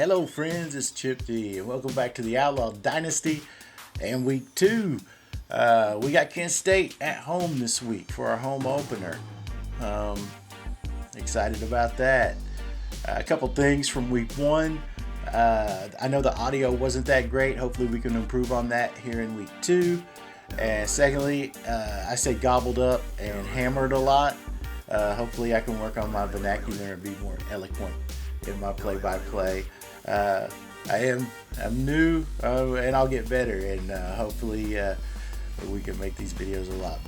Hello friends, it's Chip D and welcome back to the Outlaw Dynasty and week 2. We got Kent State at home this week for our home opener. Excited about that. A couple things from week 1. I know the audio wasn't that great. Hopefully we can improve on that here in week 2. And secondly, I say gobbled up and hammered a lot. Hopefully I can work on my vernacular and be more eloquent in my play-by-play. I'm new and I'll get better, and hopefully we can make these videos a lot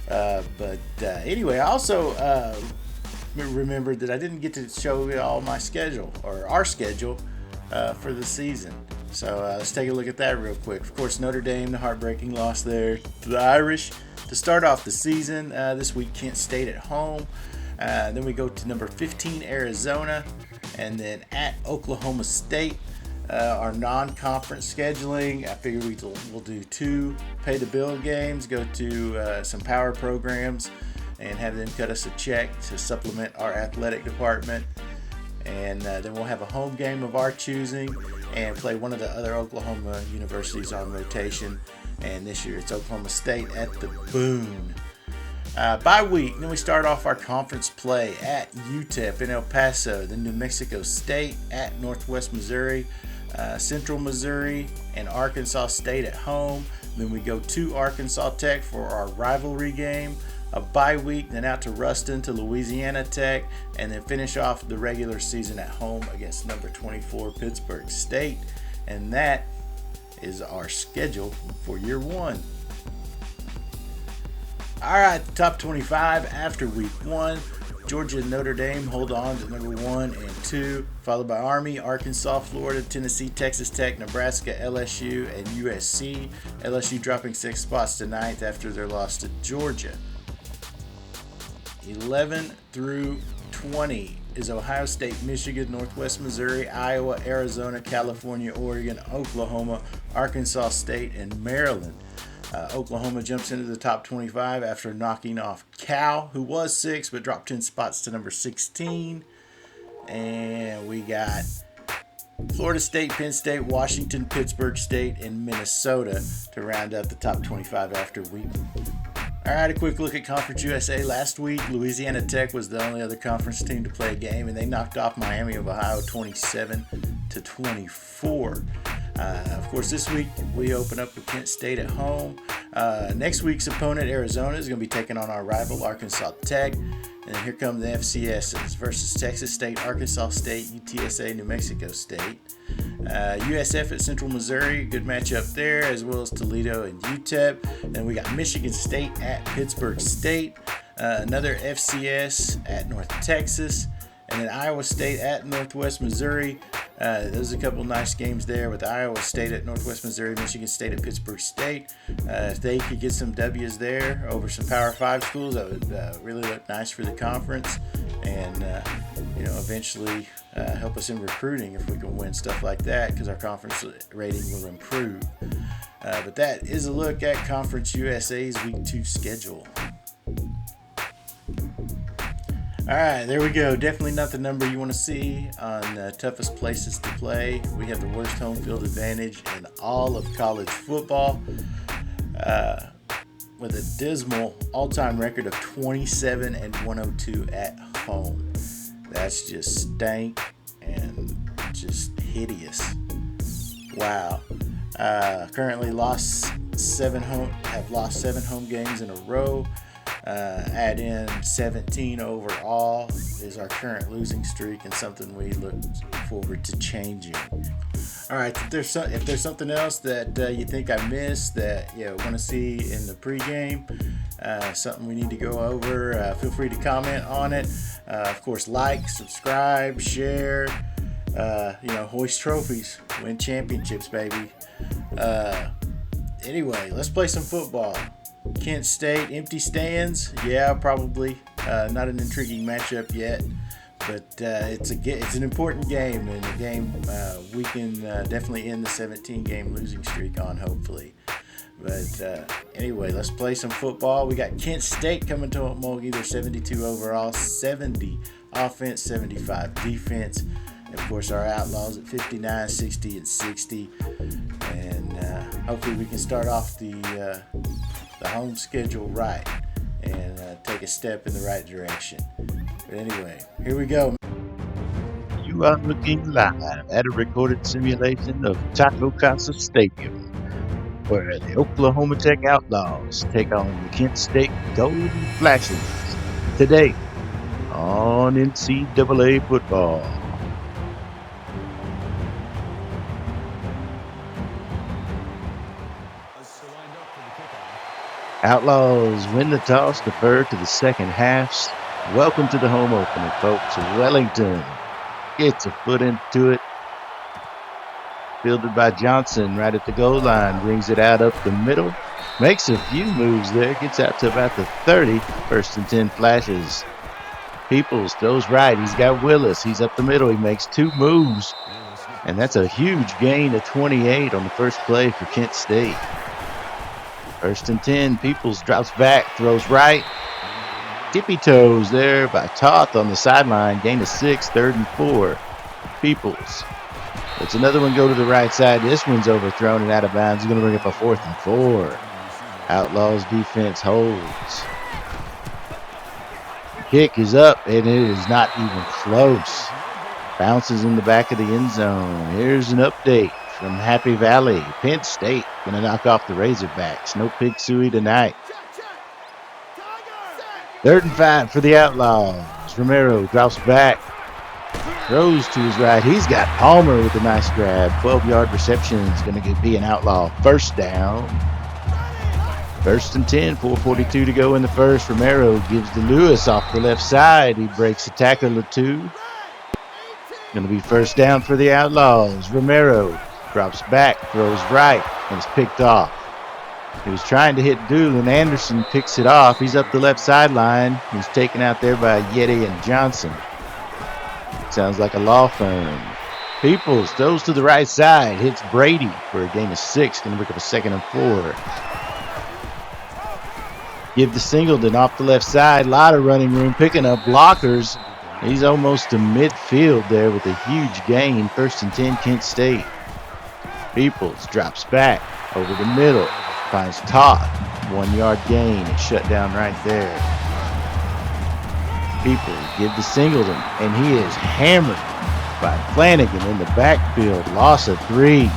better. Anyway, I also remembered that I didn't get to show you all my schedule, or our schedule, for the season. So let's take a look at that real quick. Of course, Notre Dame, the heartbreaking loss there to the Irish to start off the season. This week, Kent State at home. Then we go to number 15, Arizona, and then at Oklahoma State. Our non-conference scheduling, I figure we'll do 2 pay-the-bill games, go to some power programs, and have them cut us a check to supplement our athletic department. And then we'll have a home game of our choosing and play one of the other Oklahoma universities on rotation. And this year it's Oklahoma State at the Boone. Bye week, then we start off our conference play at UTEP in El Paso, then New Mexico State at Northwest Missouri, Central Missouri, and Arkansas State at home. Then we go to Arkansas Tech for our rivalry game. A bye week, then out to Ruston to Louisiana Tech, and then finish off the regular season at home against number 24 Pittsburgh State. And that is our schedule for year 1. Alright, the top 25 after week 1. Georgia and Notre Dame hold on to number 1 and 2, followed by Army, Arkansas, Florida, Tennessee, Texas Tech, Nebraska, LSU, and USC. LSU dropping 6 spots to 9th after their loss to Georgia. 11 through 20 is Ohio State, Michigan, Northwest Missouri, Iowa, Arizona, California, Oregon, Oklahoma, Arkansas State, and Maryland. Oklahoma jumps into the top 25 after knocking off Cal, who was 6 but dropped 10 spots to number 16. And we got Florida State, Penn State, Washington, Pittsburgh State, and Minnesota to round out the top 25 after week. All right, a quick look at Conference USA. Last week, Louisiana Tech was the only other conference team to play a game, and they knocked off Miami of Ohio 27-24. Of course, this week we open up with Kent State at home. Next week's opponent, Arizona, is going to be taking on our rival, Arkansas Tech. And here come the FCSs versus Texas State, Arkansas State, UTSA, New Mexico State. USF at Central Missouri, good matchup there, as well as Toledo and UTEP. And we got Michigan State at Pittsburgh State. Another FCS at North Texas. And then Iowa State at Northwest Missouri. There's a couple nice games there with Iowa State at Northwest Missouri, Michigan State at Pittsburgh State. If they could get some W's there over some Power 5 schools, that would really look nice for the conference, and eventually help us in recruiting if we can win stuff like that, because our conference rating will improve. But that is a look at Conference USA's Week 2 schedule. All right, there we go. Definitely not the number you want to see on the toughest places to play. We have the worst home field advantage in all of college football, with a dismal all-time record of 27-102 at home. That's just stank and just hideous. Wow. Currently have lost 7 home games in a row. Add in 17 overall is our current losing streak, and something we look forward to changing. All right, if there's something else that you think I missed that you want to see in the pregame, something we need to go over, feel free to comment on it. Of course, like, subscribe, share. Hoist trophies, win championships, baby. Anyway, let's play some football. Kent State, empty stands. Yeah, probably. Not an intriguing matchup yet, but it's an important game, and a game we can definitely end the 17-game losing streak on, hopefully. But anyway, let's play some football. We got Kent State coming to Mulkey. They're 72 overall, 70 offense, 75 defense. Of course, our Outlaws at 59, 60, and 60. And hopefully we can start off the home schedule right and take a step in the right direction. But anyway, here we go. You are looking live at a recorded simulation of Taco Casa Stadium, where the Oklahoma Tech Outlaws take on the Kent State Golden Flashes today on NCAA football. Outlaws win the toss, defer to the second half. Welcome to the home opener, folks. Wellington gets a foot into it. Fielded by Johnson right at the goal line. Brings it out up the middle. Makes a few moves there. Gets out to about the 30. First and 10 Flashes. Peoples throws right. He's got Willis. He's up the middle. He makes two moves. And that's a huge gain of 28 on the first play for Kent State. First and 10. Peoples drops back. Throws right. Tippy toes there by Toth on the sideline. Gain of 6. 3rd and 4. Peoples. It's another one go to the right side. This one's overthrown and out of bounds. He's going to bring up a 4th and 4. Outlaws defense holds. Kick is up, and it is not even close. Bounces in the back of the end zone. Here's an update from Happy Valley. Penn State going to knock off the Razorbacks. No pig suey tonight. 3rd and 5 for the Outlaws. Romero drops back. Throws to his right. He's got Palmer with a nice grab. 12-yard reception is going to be an Outlaw. First down. First and 10. 4:42 to go in the first. Romero gives to Lewis off the left side. He breaks a tackle or two. Going to be first down for the Outlaws. Romero drops back, throws right, and is picked off. He was trying to hit Doolin. Anderson picks it off. He's up the left sideline. He's taken out there by Yeti and Johnson. Sounds like a law firm. Peoples throws to the right side. Hits Brady for a gain of 6. Going to pick up a 2nd and 4. Give to Singleton off the left side. A lot of running room. Picking up blockers. He's almost to midfield there with a huge gain. 1st and 10 Kent State. Peoples drops back over the middle. Finds Todd. 1-yard gain. It's shut down right there. People give to Singleton, and he is hammered by Flanagan in the backfield. Loss of 3.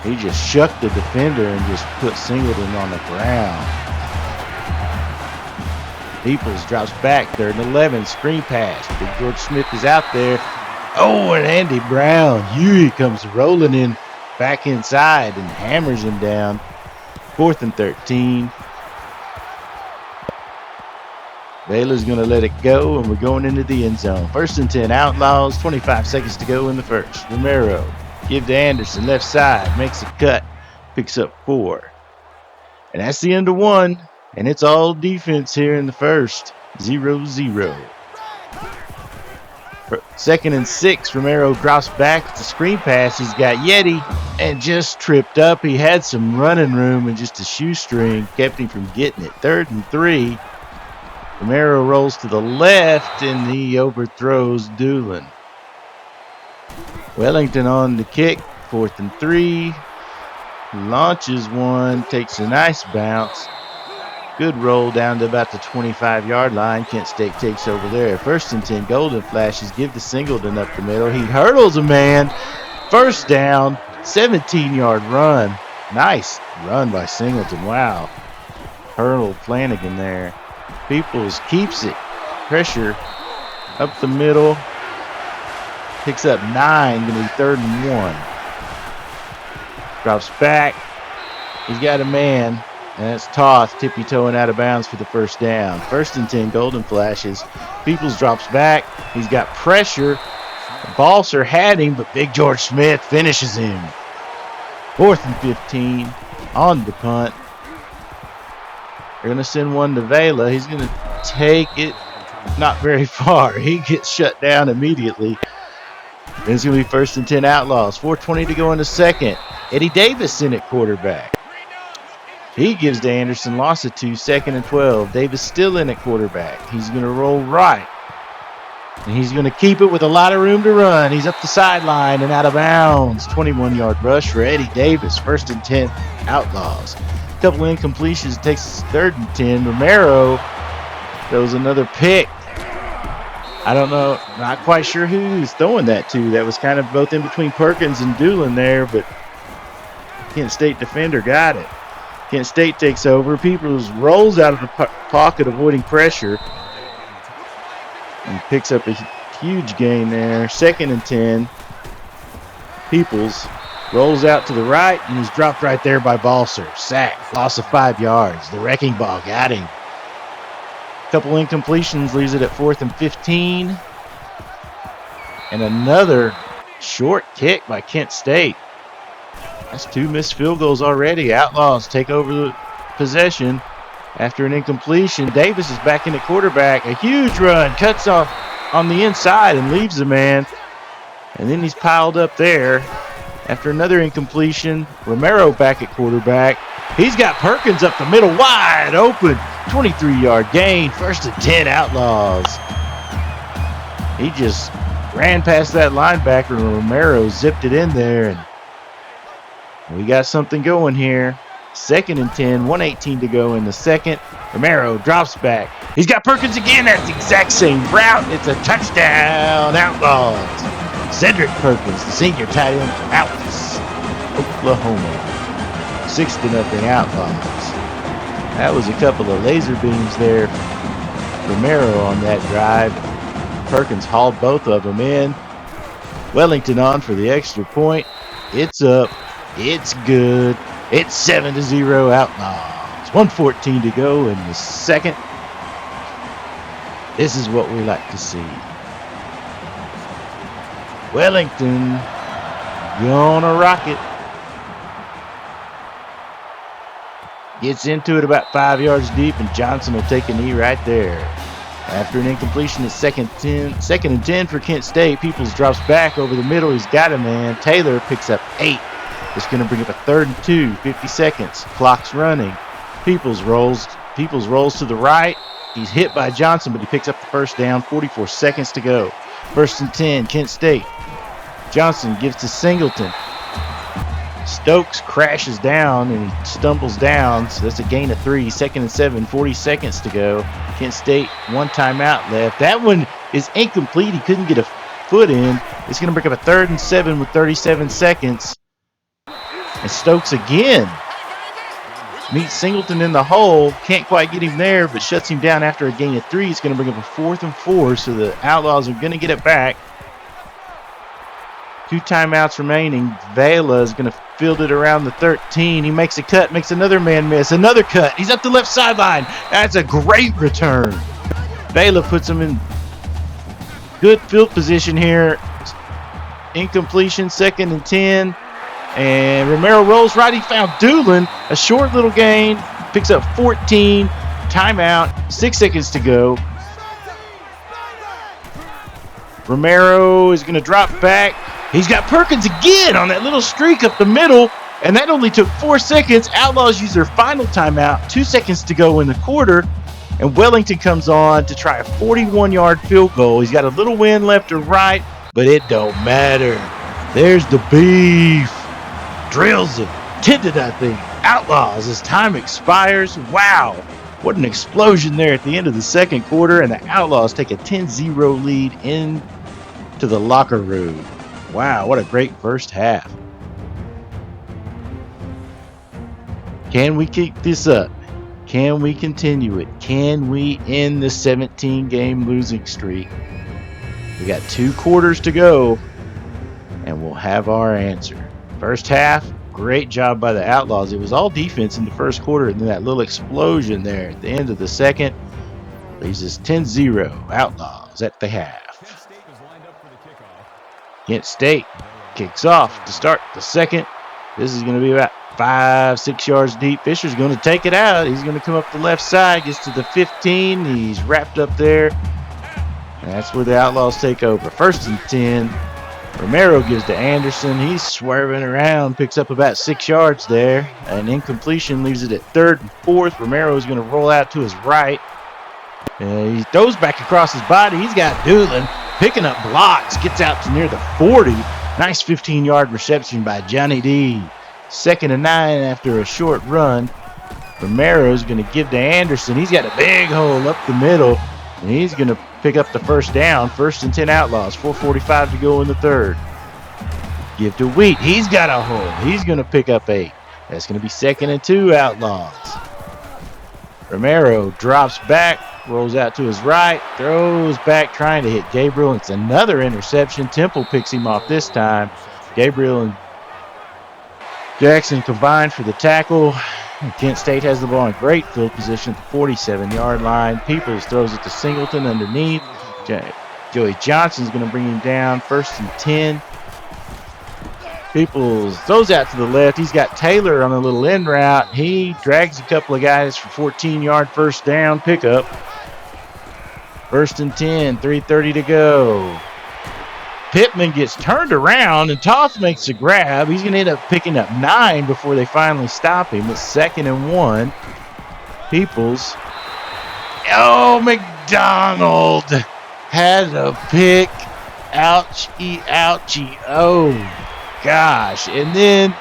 He just shucked the defender and just put Singleton on the ground. Peoples drops back. 3rd and 11. Screen pass. Big George Smith is out there. Oh, and Andy Brown. He comes rolling in back inside and hammers him down. 4th and 13. Baylor's going to let it go, and we're going into the end zone. 1st and 10 Outlaws, 25 seconds to go in the first. Romero, give to Anderson, left side, makes a cut, picks up 4. And that's the end of 1, and it's all defense here in the first. 0-0. 2nd and 6, Romero drops back. It's a screen pass. He's got Yeti and just tripped up. He had some running room and just a shoestring kept him from getting it. 3rd and 3. Romero rolls to the left, and he overthrows Doolin. Wellington on the kick. 4th and 3. Launches one. Takes a nice bounce. Good roll down to about the 25-yard line. Kent State takes over there. 1st and 10 Golden Flashes. Give to Singleton up the middle. He hurdles a man. First down. 17-yard run. Nice run by Singleton. Wow. Hurdled Flanagan there. Peoples keeps it. Pressure up the middle. Picks up 9. Going to be 3rd and 1. Drops back. He's got a man. And that's Toth tippy-toeing out of bounds for the first down. 1st and 10 Golden Flashes. Peoples drops back. He's got pressure. Balser had him, but Big George Smith finishes him. 4th and 15 on the punt. They're going to send one to Vela. He's going to take it not very far. He gets shut down immediately. Then it's going to be 1st and 10 Outlaws. 4:20 to go in the second. Eddie Davis in at quarterback. He gives to Anderson. Loss of 2. 2nd and 12. Davis still in at quarterback. He's going to roll right. And he's going to keep it with a lot of room to run. He's up the sideline and out of bounds. 21-yard rush for Eddie Davis. 1st and 10, Outlaws. A couple of incompletions. Takes us 3rd and 10. Romero throws another pick. I don't know. Not quite sure who he was throwing that to. That was kind of both in between Perkins and Doolin there, but Kent State defender got it. Kent State takes over. Peoples rolls out of the pocket, avoiding pressure. And picks up a huge gain there. 2nd and 10. Peoples rolls out to the right, and he's dropped right there by Balser. Sack, loss of 5 yards. The wrecking ball got him. Couple incompletions leaves it at 4th and 15. And another short kick by Kent State. That's 2 missed field goals already. Outlaws take over the possession after an incompletion. Davis is back in at quarterback. A huge run. Cuts off on the inside and leaves the man. And then he's piled up there after another incompletion. Romero back at quarterback. He's got Perkins up the middle wide open. 23-yard gain. 1st and 10, Outlaws. He just ran past that linebacker, and Romero zipped it in there. And we got something going here. 2nd and 10, 1:18 to go in the second. Romero drops back. He's got Perkins again. That's the exact same route. It's a touchdown, Outlaws. Cedric Perkins, the senior tight end for Outlaws, Oklahoma. 6-0 Outlaws. That was a couple of laser beams there. Romero on that drive. Perkins hauled both of them in. Wellington on for the extra point. It's up. It's good. It's 7-0 Outlaws. 1:14 to go in the second. This is what we like to see. Wellington, you on a rocket. Gets into it about 5 yards deep, and Johnson will take a knee right there. After an incompletion at 2nd and 10 for Kent State. Peoples drops back over the middle. He's got a man. Taylor picks up 8. It's going to bring up a 3rd and 2, 50 seconds. Clock's running. Peoples rolls to the right. He's hit by Johnson, but he picks up the first down. 44 seconds to go. 1st and 10, Kent State. Johnson gives to Singleton. Stokes crashes down and he stumbles down, so that's a gain of 3. 2nd and 7, 40 seconds to go. Kent State, 1 timeout left. That one is incomplete. He couldn't get a foot in. It's going to bring up a 3rd and 7 with 37 seconds. And Stokes again meets Singleton in the hole. Can't quite get him there, but shuts him down after a gain of 3. It's going to bring up a 4th and 4, so the Outlaws are going to get it back. 2 timeouts remaining. Vela is going to field it around the 13. He makes a cut, makes another man miss. Another cut. He's up the left sideline. That's a great return. Vela puts him in good field position here. Incompletion, 2nd and 10. And Romero rolls right. He found Doolin. A short little gain. Picks up 14. Timeout. 6 seconds to go. Romero is going to drop back. He's got Perkins again on that little streak up the middle. And that only took 4 seconds. Outlaws use their final timeout. 2 seconds to go in the quarter. And Wellington comes on to try a 41-yard field goal. He's got a little wind left or right, but it don't matter. There's the beef. Drills it. 10-0 Outlaws as time expires. Wow. What an explosion there at the end of the second quarter. And the Outlaws take a 10-0 lead into the locker room. Wow, what a great first half. Can we keep this up? Can we continue it? Can we end the 17-game losing streak? We got 2 quarters to go, and we'll have our answer. First half, great job by the Outlaws. It was all defense in the first quarter, and then that little explosion there at the end of the second leaves us 10-0 Outlaws at the half. Kent State kicks off to start the second. This is going to be about 5-6 yards deep. Fisher's going to take it out. He's going to come up the left side, gets to the 15. He's wrapped up there. And that's where the Outlaws take over. 1st and 10. Romero gives to Anderson. He's swerving around, picks up about 6 yards there. An incompletion leaves it at 3rd and 4th. Romero is going to roll out to his right. He throws back across his body. He's got Doolin. picking up blocks, gets out to near the 40. Nice 15-yard reception by Johnny D. 2nd and 9 after a short run. Romero's going to give to Anderson. He's got a big hole up the middle, and he's going to pick up the first down. 1st and 10 Outlaws, 4:45 to go in the third. Give to Wheat. He's got a hole. He's going to pick up 8. That's going to be 2nd and 2 Outlaws. Romero drops back, rolls out to his right, throws back trying to hit Gabriel. It's another interception. Temple picks him off this time. Gabriel and Jackson combined for the tackle. Kent State has the ball in great field position at the 47-yard line. Peoples throws it to Singleton underneath. Joey Johnson's going to bring him down. 1st and 10. Peoples throws out to the left. He's got Taylor on a little in route. He drags a couple of guys for 14-yard first down pickup. 1st and 10, 3:30 to go. Pittman gets turned around and Toth makes a grab. He's going to end up picking up 9 before they finally stop him. It's 2nd and 1. Peoples. Oh, McDonald had a pick. Ouchie, ouchie. Oh, gosh. And then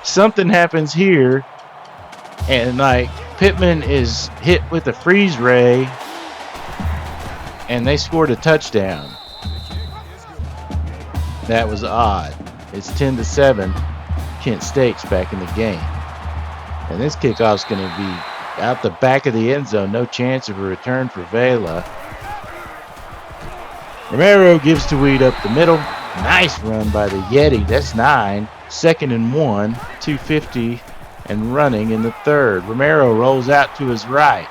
something happens here. And, Pittman is hit with a freeze ray. And they scored a touchdown. That was odd. It's 10-7. Kent State's back in the game. And this kickoff's going to be out the back of the end zone. No chance of a return for Vela. Romero gives to Weed up the middle. Nice run by the Yeti. That's 9. 2nd and 1. 2:50 and running in the third. Romero rolls out to his right.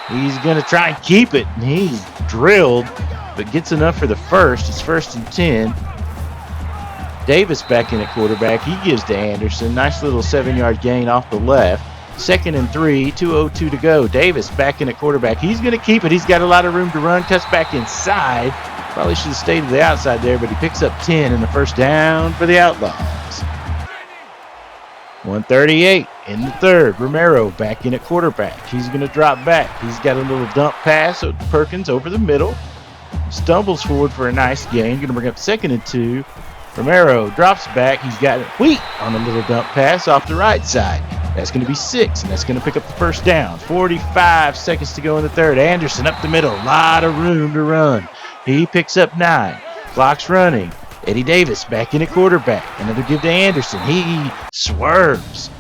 He's going to try and keep it. And he's drilled, but gets enough for the first. It's 1st and 10. Davis back in at quarterback. He gives to Anderson. Nice little 7-yard gain off the left. 2nd and 3, 2:02 to go. Davis back in at quarterback. He's going to keep it. He's got a lot of room to run. Cuts back inside. Probably should have stayed to the outside there, but he picks up 10 and the first down for the Outlaws. 1:38 in the third. Romero back in at quarterback. He's going to drop back. He's got a little dump pass to Perkins over the middle. Stumbles forward for a nice gain. Going to bring up 2nd and 2. Romero drops back. He's got Wheat on a little dump pass off the right side. That's going to be 6, and that's going to pick up the first down. 45 seconds to go in the third. Anderson up the middle. A lot of room to run. He picks up 9. Clock's running. Eddie Davis back in at quarterback. Another give to Anderson. He swerves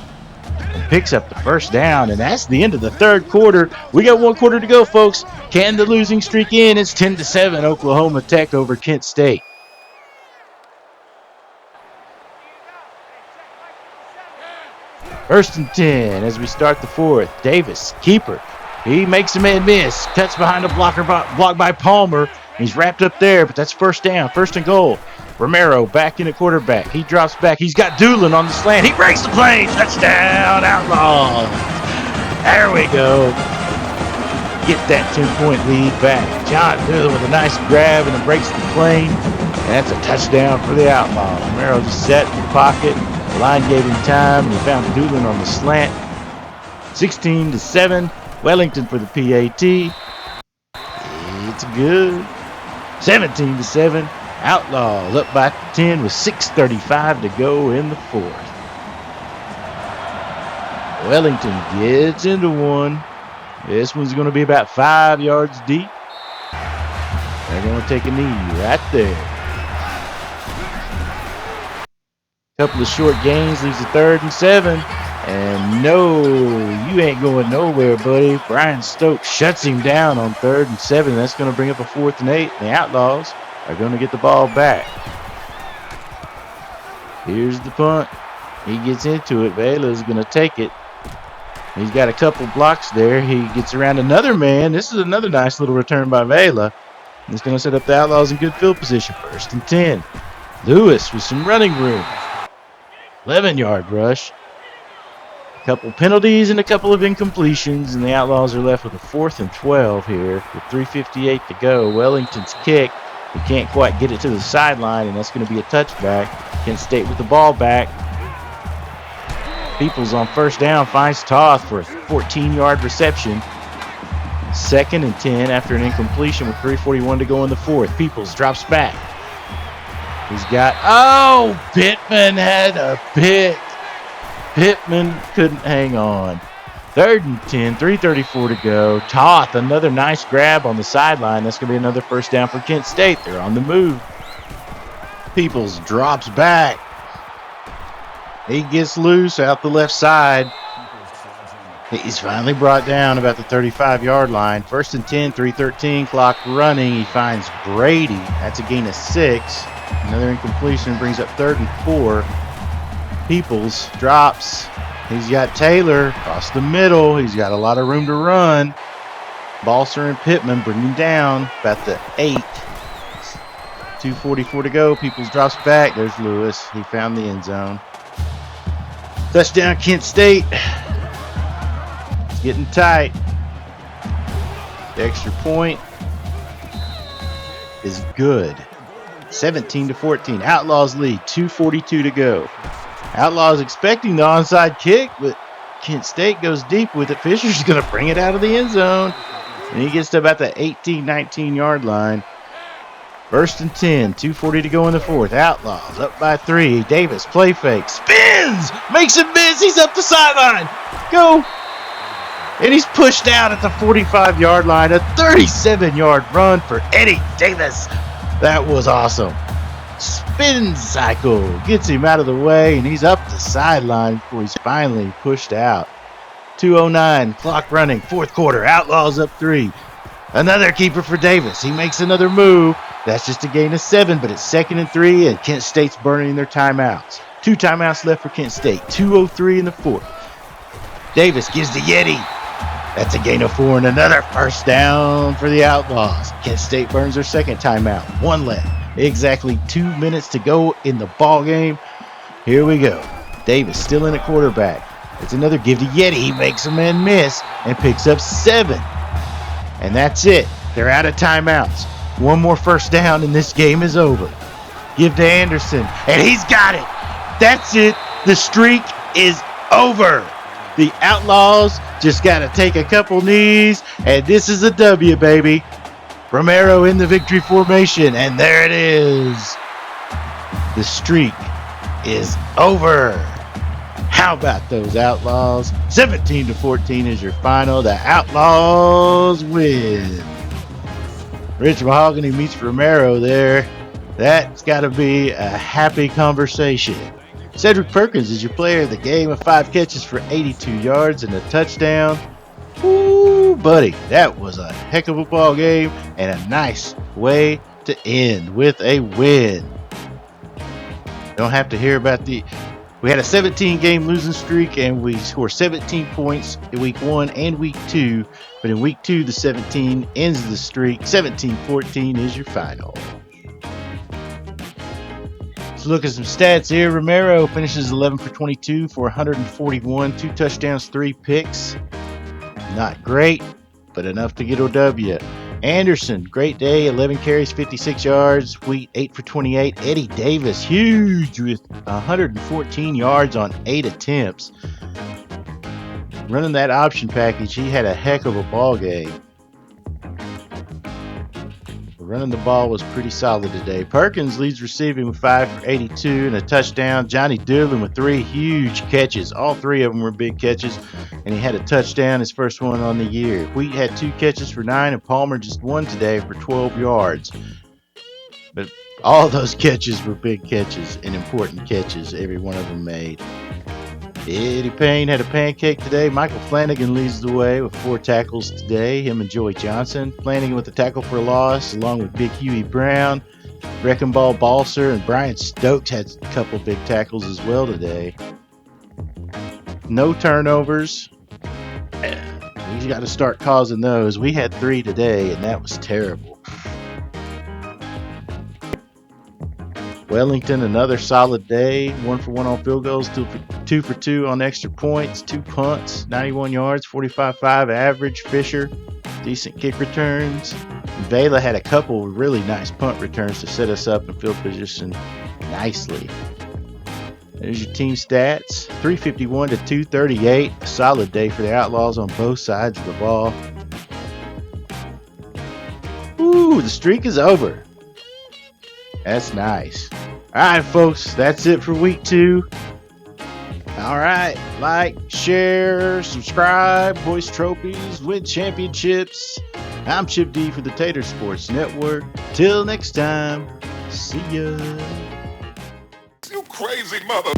and picks up the first down, and that's the end of the third quarter. We got 1 quarter to go, folks. Can the losing streak end? It's 10-7 Oklahoma Tech over Kent State. First and 10 as we start the fourth. Davis, keeper. He makes a man miss. Cuts behind a block by Palmer. He's wrapped up there, but that's first down. 1st and goal. Romero back in at quarterback. He drops back. He's got Doolin on the slant. He breaks the plane. Touchdown, Outlaws. There we go. Get that 10-point lead back. John Doolin with a nice grab and then breaks the plane. And that's a touchdown for the Outlaws. Romero just sat in the pocket. The line gave him time, and he found Doolin on the slant. 16-7. Wellington for the PAT. It's good. 17-7. Outlaws up by 10 with 6:35 to go in the fourth. Wellington gets into one. This one's going to be about 5 yards deep. They're going to take a knee right there. Couple of short gains leaves a 3rd and 7. And no, you ain't going nowhere, buddy. Brian Stokes shuts him down on 3rd and 7. That's going to bring up a 4th and 8. And the Outlaws are going to get the ball back. Here's the punt. He gets into it. Vela's going to take it. He's got a couple blocks there. He gets around another man. This is another nice little return by Vela. He's going to set up the Outlaws in good field position. 1st and 10. Lewis with some running room. 11-yard rush. A couple penalties and a couple of incompletions, and the Outlaws are left with a 4th and 12 here with 3:58 to go. Wellington's kick. He can't quite get it to the sideline, and that's going to be a touchback. Kent State with the ball back. Peoples on 1st down finds Toth for a 14-yard reception. 2nd and 10 after an incompletion with 3:41 to go in the 4th. Peoples drops back. He's got, Pittman had a pick. Pittman couldn't hang on. 3rd and 10, 3:34 to go. Toth, another nice grab on the sideline. That's going to be another first down for Kent State. They're on the move. Peoples drops back. He gets loose out the left side. He's finally brought down about the 35-yard line. 1st and 10, 3:13, clock running. He finds Brady. That's a gain of 6. Another incompletion brings up 3rd and 4. Peoples drops. He's got Taylor across the middle. He's got a lot of room to run. Balser and Pittman bring him down about the 8. 2:44 to go. Peoples drops back. There's Lewis. He found the end zone. Touchdown, Kent State. It's getting tight. The extra point is good. 17-14. Outlaws lead. 2:42 to go. Outlaws expecting the onside kick, but Kent State goes deep with it. Fisher's going to bring it out of the end zone. And he gets to about the 18, 19-yard line. 1st and 10, 2:40 to go in the 4th. Outlaws up by 3. Davis, play fake, spins, makes him miss. He's up the sideline. Go. And he's pushed out at the 45-yard line. A 37-yard run for Eddie Davis. That was awesome. Spin cycle gets him out of the way, and he's up the sideline before he's finally pushed out. 2:09, clock running, 4th quarter. Outlaws up 3. Another keeper for Davis. He makes another move. That's just a gain of 7, but it's 2nd and 3, and Kent State's burning their timeouts. 2 timeouts left for Kent State. 2:03 in the 4th. Davis gives the Yeti. That's a gain of 4 and another first down for the Outlaws. Kent State burns their 2nd timeout. 1 left. Exactly 2 minutes to go in the ball game. Here we go. Davis still in at quarterback. It's another give to Yeti. He makes a man miss and picks up 7. And that's it. They're out of timeouts. 1 more first down and this game is over. Give to Anderson. And he's got it. That's it. The streak is over. The Outlaws just got to take a couple knees. And this is a W, baby. Romero in the victory formation, and there it is. The streak is over. How about those Outlaws? 17-14 is your final. The Outlaws win. Rich Mahogany meets Romero there. That's got to be a happy conversation. Cedric Perkins is your player of the game with 5 catches for 82 yards and a touchdown. Ooh, buddy, that was a heck of a ball game and a nice way to end with a win. Don't have to hear about we had a 17-game losing streak and we scored 17 points in week 1 and week 2. But in week 2, the 17 ends the streak. 17-14 is your final. Let's look at some stats here. Romero finishes 11 for 22 for 141, 2 touchdowns, 3 picks. Not great, but enough to get a W. Anderson, great day, 11 carries, 56 yards. Wheat, 8 for 28. Eddie Davis, huge with 114 yards on 8 attempts. Running that option package, he had a heck of a ball game. Running the ball was pretty solid today. Perkins leads receiving with 5 for 82 and a touchdown. Johnny Doolin with 3 huge catches. All 3 of them were big catches, and he had a touchdown, his first one on the year. Wheat had 2 catches for 9, and Palmer just 1 today for 12 yards. But all those catches were big catches and important catches, every one of them made. Eddie Payne had a pancake today. Michael Flanagan leads the way with 4 tackles today. Him and Joey Johnson. Flanagan with a tackle for a loss, along with Big Huey Brown. Wrecking Ball Balser and Brian Stokes had a couple big tackles as well today. No turnovers. We got to start causing those. We had 3 today, and that was terrible. Wellington, another solid day. 1 for 1 on field goals, 2 for 2 on extra points, 2 punts, 91 yards, 45.5 average. Fisher, decent kick returns. Vela had a couple really nice punt returns to set us up in field position nicely. There's your team stats. 351 to 238. A solid day for the Outlaws on both sides of the ball. Ooh, the streak is over. That's nice. All right, folks, that's it for week 2. All right, like, share, subscribe, hoist trophies, win championships. I'm Chip D for the Tater Sports Network. Till next time, see ya. You crazy mother.